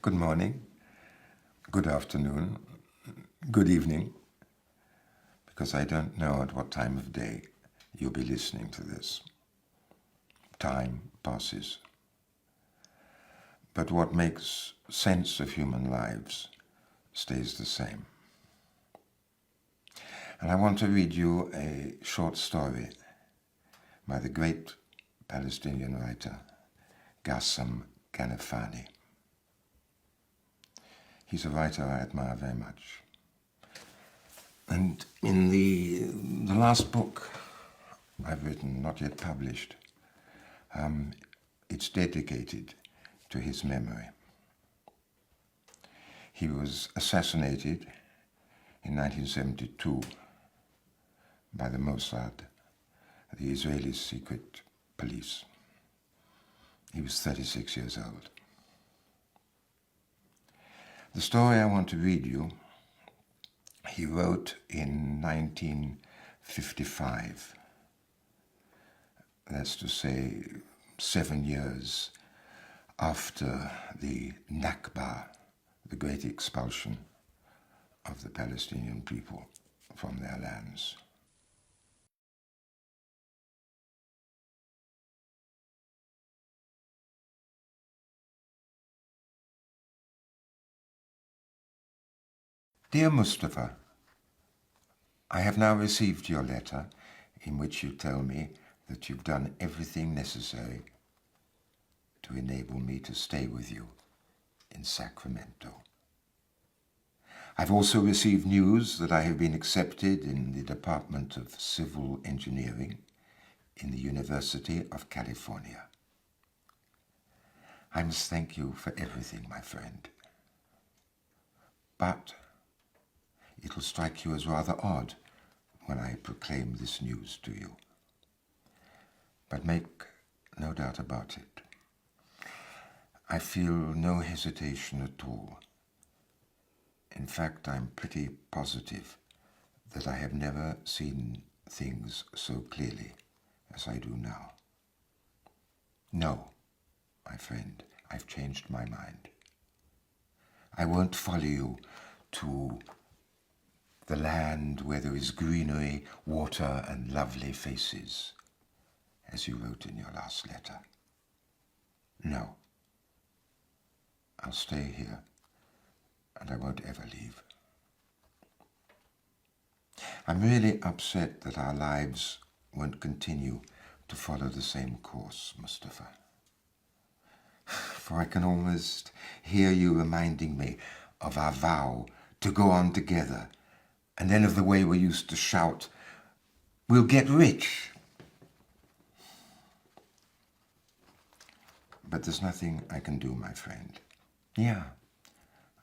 Good morning, good afternoon, good evening, because I don't know at what time of day you'll be listening to this. Time passes. But what makes sense of human lives stays the same. And I want to read you a short story by the great Palestinian writer Kanapanis. He's a writer I admire very much. And in the last book I've written, not yet published, it's dedicated to his memory. He was assassinated in 1972 by the Mossad, the Israeli secret police. He was 36 years old. The story I want to read you, he wrote in 1955. That's to say, 7 years after the Nakba, the great expulsion of the Palestinian people from their lands. Dear Mustafa, I have now received your letter in which you tell me that you've done everything necessary to enable me to stay with you in Sacramento. I've also received news that I have been accepted in the Department of Civil Engineering in the University of California. I must thank you for everything, my friend. But it will strike you as rather odd when I proclaim this news to you. But make no doubt about it. I feel no hesitation at all. In fact, I'm pretty positive that I have never seen things so clearly as I do now. No, my friend, I've changed my mind. I won't follow you to the land where there is greenery, water, and lovely faces, as you wrote in your last letter. No. I'll stay here, and I won't ever leave. I'm really upset that our lives won't continue to follow the same course, Mustafa. For I can almost hear you reminding me of our vow to go on together, and then of the way we used to shout, "We'll get rich." But there's nothing I can do, my friend. Yeah,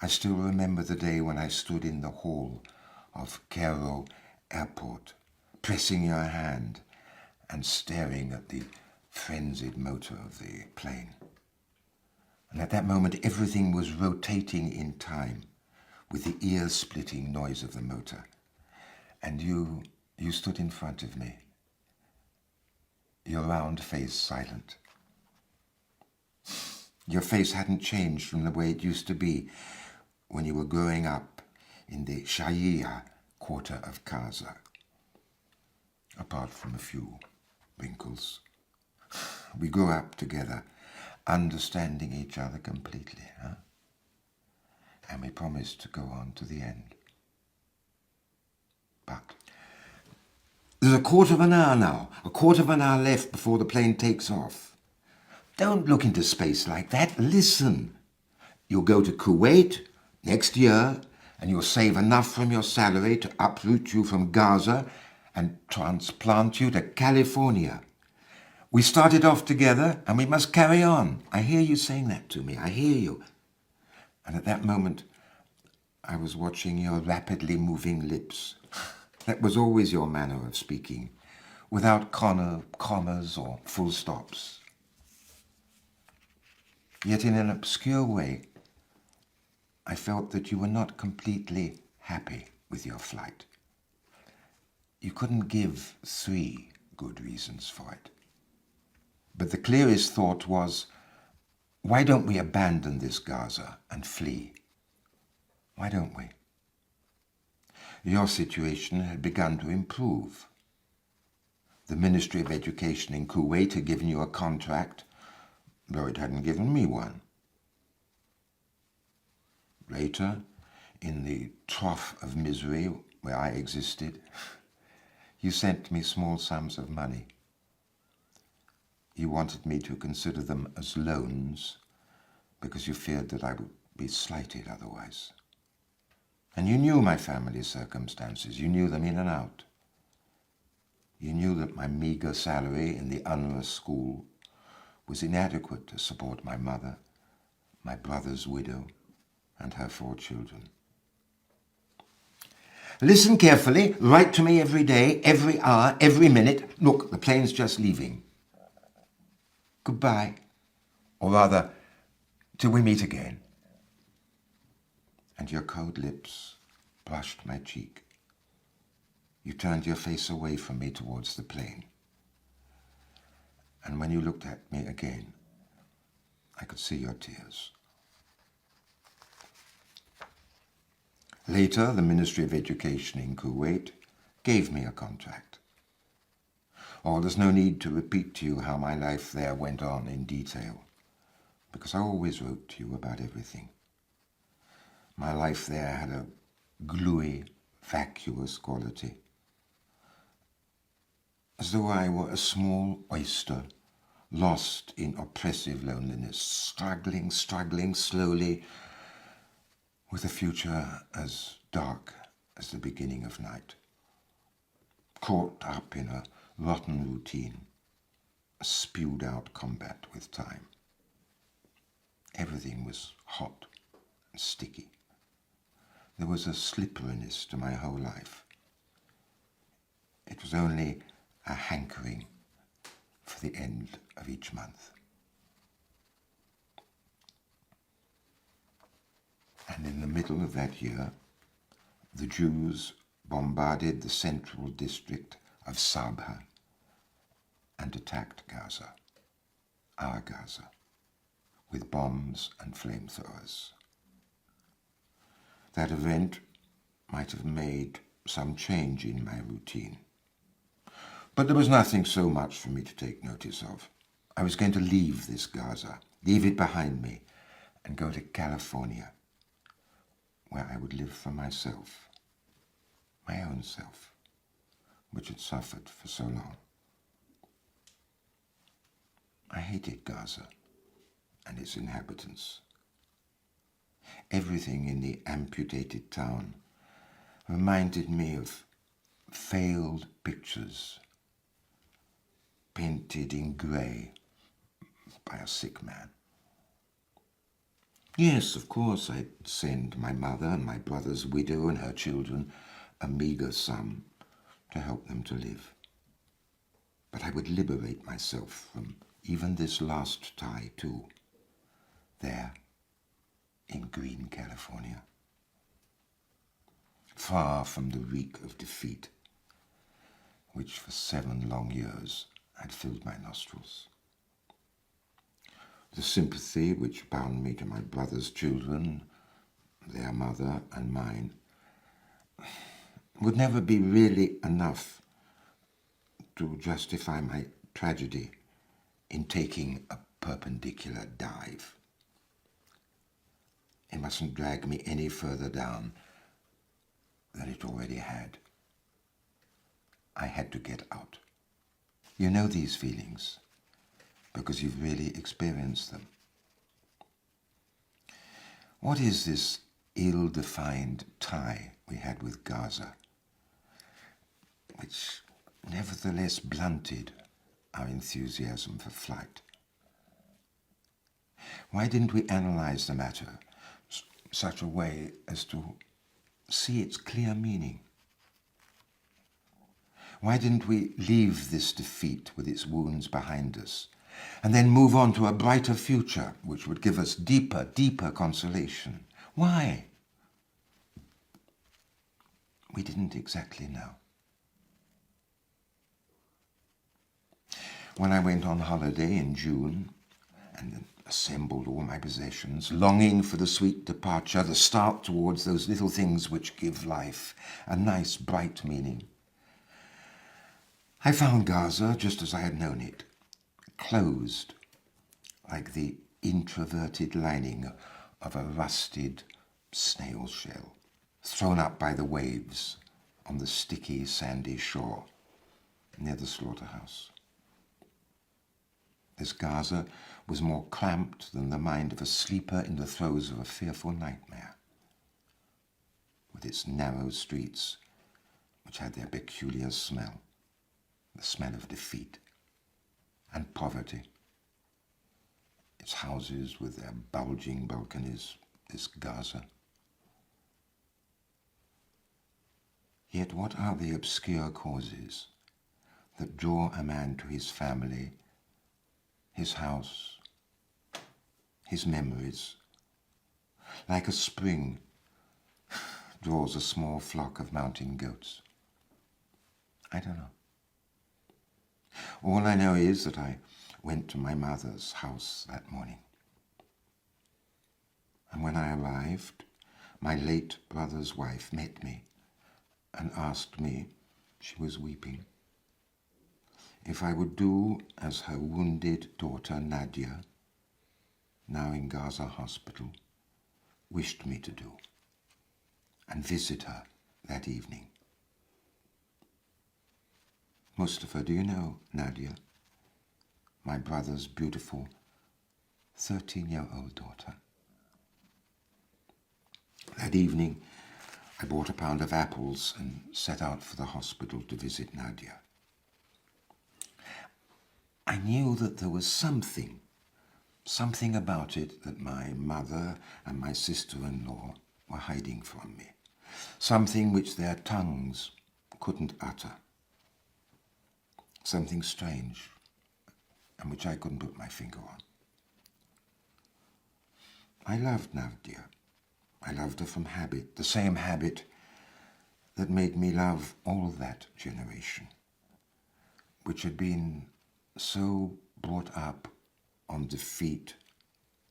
I still remember the day when I stood in the hall of Cairo Airport, pressing your hand and staring at the frenzied motor of the plane. And at that moment, everything was rotating in time with the ear-splitting noise of the motor. And you stood in front of me, your round face silent. Your face hadn't changed from the way it used to be when you were growing up in the Shia quarter of Gaza, apart from a few wrinkles. We grew up together, understanding each other completely, huh? And we promised to go on to the end. But there's a quarter of an hour now, a quarter of an hour left before the plane takes off. Don't look into space like that. Listen. You'll go to Kuwait next year, and you'll save enough from your salary to uproot you from Gaza and transplant you to California. We started off together, and we must carry on. I hear you saying that to me. I hear you. And at that moment, I was watching your rapidly moving lips. That was always your manner of speaking, without commas or full stops. Yet in an obscure way, I felt that you were not completely happy with your flight. You couldn't give 3 good reasons for it. But the clearest thought was, Why don't we abandon this Gaza and flee? Why don't we? Your situation had begun to improve. The Ministry of Education in Kuwait had given you a contract, though it hadn't given me one. Later, in the trough of misery where I existed, you sent me small sums of money. You wanted me to consider them as loans because you feared that I would be slighted otherwise. And you knew my family's circumstances. You knew them in and out. You knew that my meager salary in the UNRWA school was inadequate to support my mother, my brother's widow, and her 4 children. Listen carefully. Write to me every day, every hour, every minute. Look, the plane's just leaving. Goodbye. Or rather, till we meet again. And your cold lips brushed my cheek. You turned your face away from me towards the plane. And when you looked at me again, I could see your tears. Later, the Ministry of Education in Kuwait gave me a contract. Oh, there's no need to repeat to you how my life there went on in detail, because I always wrote to you about everything. My life there had a gluey, vacuous quality, as though I were a small oyster lost in oppressive loneliness, struggling slowly with a future as dark as the beginning of night, caught up in a rotten routine, a spewed out combat with time. Everything was hot and sticky. There was a slipperiness to my whole life. It was only a hankering for the end of each month. And in the middle of that year, the Jews bombarded the central district of Sabha and attacked Gaza, our Gaza, with bombs and flamethrowers. That event might have made some change in my routine. But there was nothing so much for me to take notice of. I was going to leave this Gaza, leave it behind me, and go to California, where I would live for myself, my own self, which had suffered for so long. I hated Gaza and its inhabitants. Everything in the amputated town reminded me of failed pictures painted in grey by a sick man. Yes, of course, I'd send my mother and my brother's widow and her children a meagre sum to help them to live. But I would liberate myself from even this last tie too, there in green California, far from the reek of defeat, which for 7 long years had filled my nostrils. The sympathy which bound me to my brother's children, their mother and mine, would never be really enough to justify my tragedy in taking a perpendicular dive. It mustn't drag me any further down than it already had. I had to get out. You know these feelings because you've really experienced them. What is this ill-defined tie we had with Gaza, which nevertheless blunted our enthusiasm for flight? Why didn't we analyze the matter such a way as to see its clear meaning? Why didn't we leave this defeat with its wounds behind us and then move on to a brighter future which would give us deeper consolation? Why? We didn't exactly know. When I went on holiday in June, and assembled all my possessions, longing for the sweet departure, the start towards those little things which give life a nice, bright meaning. I found Gaza just as I had known it, closed, like the introverted lining of a rusted snail shell, thrown up by the waves on the sticky, sandy shore near the slaughterhouse. This Gaza was more cramped than the mind of a sleeper in the throes of a fearful nightmare, with its narrow streets, which had their peculiar smell, the smell of defeat and poverty, its houses with their bulging balconies, this Gaza. Yet what are the obscure causes that draw a man to his family, his house, his memories, like a spring draws a small flock of mountain goats? I don't know. All I know is that I went to my mother's house that morning. And when I arrived, my late brother's wife met me and asked me, she was weeping, if I would do as her wounded daughter Nadia, now in Gaza hospital, wished me to do, and visit her that evening. Mustafa, do you know Nadia, my brother's beautiful 13-year-old daughter? That evening, I bought a pound of apples and set out for the hospital to visit Nadia. I knew that there was something about it that my mother and my sister-in-law were hiding from me, something which their tongues couldn't utter, something strange and which I couldn't put my finger on. I loved Nadia. I loved her from habit, the same habit that made me love all that generation, which had been so brought up on defeat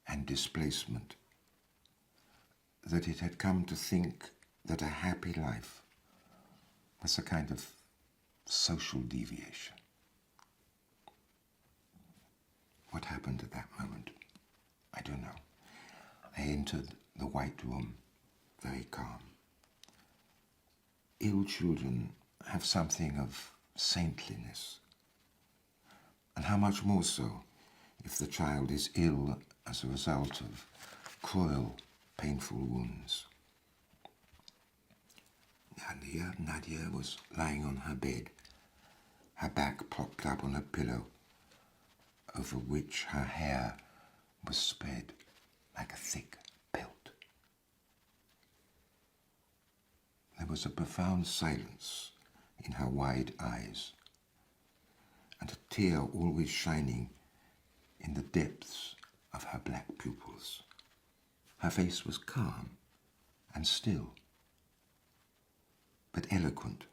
and displacement that it had come to think that a happy life was a kind of social deviation. What happened at that moment? I don't know. I entered the white room, very calm. Ill children have something of saintliness, and how much more so if the child is ill as a result of cruel, painful wounds. Nadia was lying on her bed, her back propped up on a pillow, over which her hair was spread like a thick pelt. There was a profound silence in her wide eyes, and a tear always shining in the depths of her black pupils. Her face was calm and still, but eloquent,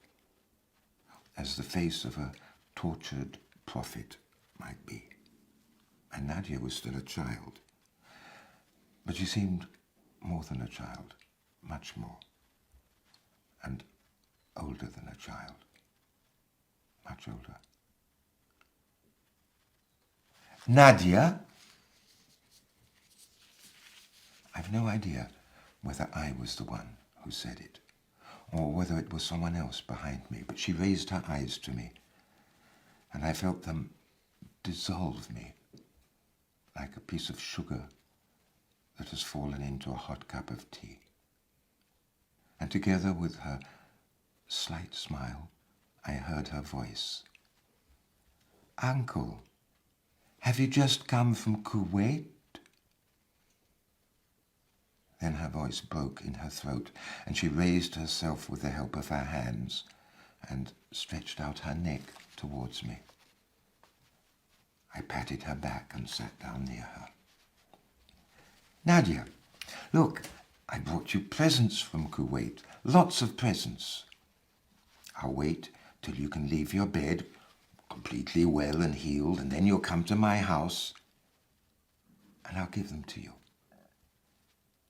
as the face of a tortured prophet might be. And Nadia was still a child, but she seemed more than a child, much more, and older than a child, much older. Nadia? I've no idea whether I was the one who said it, or whether it was someone else behind me, but she raised her eyes to me, and I felt them dissolve me like a piece of sugar that has fallen into a hot cup of tea. And together with her slight smile, I heard her voice. Uncle, have you just come from Kuwait? Then her voice broke in her throat, and she raised herself with the help of her hands and stretched out her neck towards me. I patted her back and sat down near her. Nadia, look, I brought you presents from Kuwait, lots of presents. I'll wait till you can leave your bed, completely well and healed, and then you'll come to my house and I'll give them to you.